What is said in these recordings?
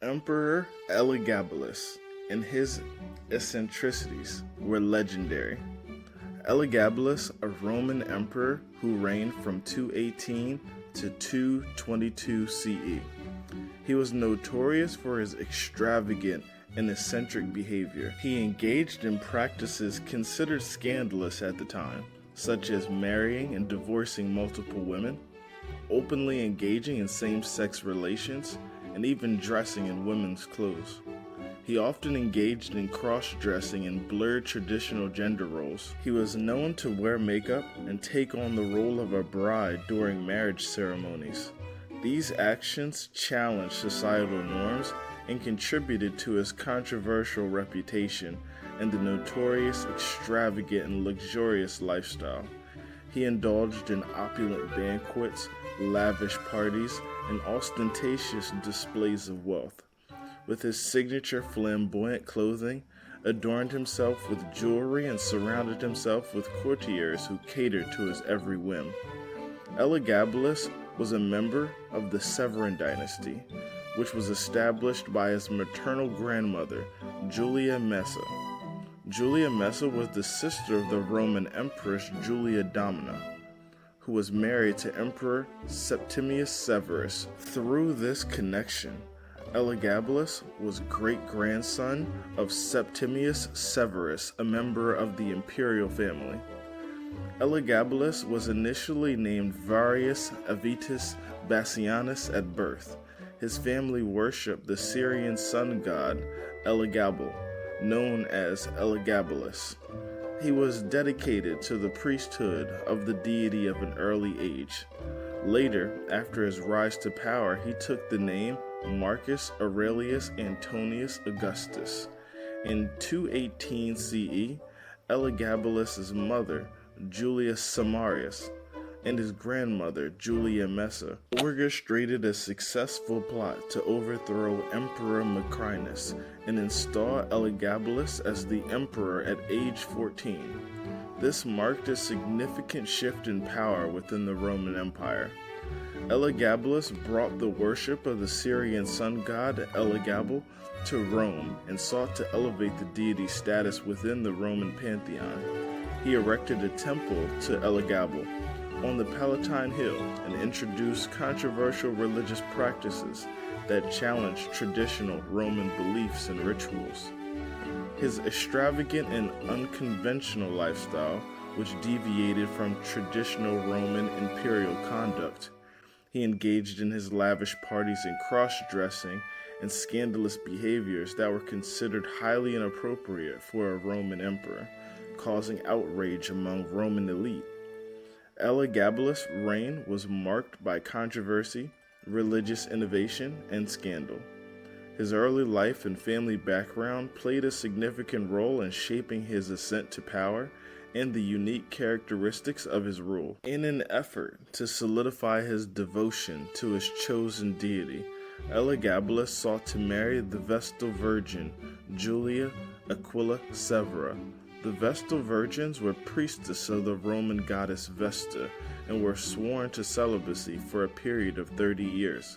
Emperor Elagabalus and his eccentricities were legendary. Elagabalus, a Roman emperor who reigned from 218 to 222 CE. He was notorious for his extravagant and eccentric behavior. He engaged in practices considered scandalous at the time, such as marrying and divorcing multiple women, openly engaging in same-sex relations, and even dressing in women's clothes. He often engaged in cross-dressing and blurred traditional gender roles. He was known to wear makeup and take on the role of a bride during marriage ceremonies. These actions challenged societal norms and contributed to his controversial reputation and the notorious, extravagant, and luxurious lifestyle. He indulged in opulent banquets, lavish parties, and ostentatious displays of wealth. With his signature flamboyant clothing, adorned himself with jewelry and surrounded himself with courtiers who catered to his every whim. Elagabalus was a member of the Severan dynasty, which was established by his maternal grandmother, Julia Messa. Julia Messa was the sister of the Roman Empress Julia Domina, who was married to Emperor Septimius Severus. Through this connection, Elagabalus was great-grandson of Septimius Severus, a member of the imperial family. Elagabalus was initially named Varius Avitus Bassianus at birth. His family worshipped the Syrian sun god Elagabal, known as Elagabalus. He was dedicated to the priesthood of the deity of an early age. Later, after his rise to power, he took the name Marcus Aurelius Antonius Augustus. In 218 CE, Elagabalus' mother, Julia Samarius, and his grandmother, Julia Messa, orchestrated a successful plot to overthrow Emperor Macrinus and install Elagabalus as the emperor at age 14. This marked a significant shift in power within the Roman Empire. Elagabalus brought the worship of the Syrian sun god Elagabal to Rome and sought to elevate the deity's status within the Roman pantheon. He erected a temple to Elagabal on the Palatine Hill and introduced controversial religious practices that challenged traditional Roman beliefs and rituals. His extravagant and unconventional lifestyle, which deviated from traditional Roman imperial conduct. He engaged in his lavish parties and cross-dressing and scandalous behaviors that were considered highly inappropriate for a Roman emperor, causing outrage among Roman elite. Elagabalus' reign was marked by controversy, religious innovation, and scandal. His early life and family background played a significant role in shaping his ascent to power and the unique characteristics of his rule. In an effort to solidify his devotion to his chosen deity, Elagabalus sought to marry the Vestal Virgin, Julia Aquila Severa. The Vestal Virgins were priestess of the Roman goddess Vesta and were sworn to celibacy for a period of 30 years.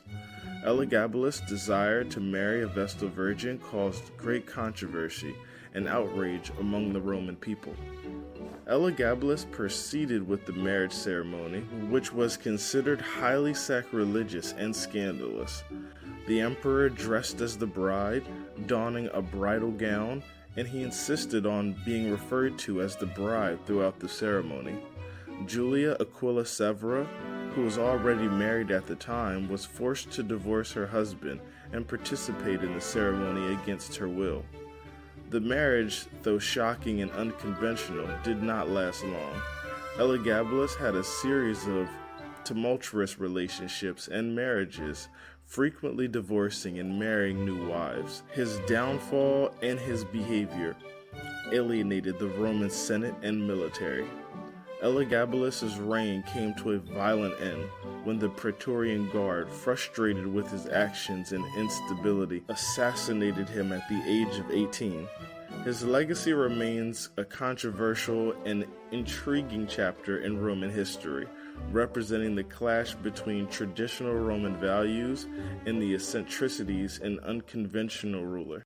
Elagabalus' desire to marry a Vestal Virgin caused great controversy and outrage among the Roman people. Elagabalus proceeded with the marriage ceremony, which was considered highly sacrilegious and scandalous. The emperor dressed as the bride, donning a bridal gown, and he insisted on being referred to as the bride throughout the ceremony. Julia Aquila Severa, who was already married at the time, was forced to divorce her husband and participate in the ceremony against her will. The marriage, though shocking and unconventional, did not last long. Elagabalus had a series of tumultuous relationships and marriages, frequently divorcing and marrying new wives. His downfall and his behavior alienated the Roman Senate and military. Elagabalus' reign came to a violent end when the Praetorian Guard, frustrated with his actions and instability, assassinated him at the age of 18. His legacy remains a controversial and intriguing chapter in Roman history, representing the clash between traditional Roman values and the eccentricities an unconventional ruler.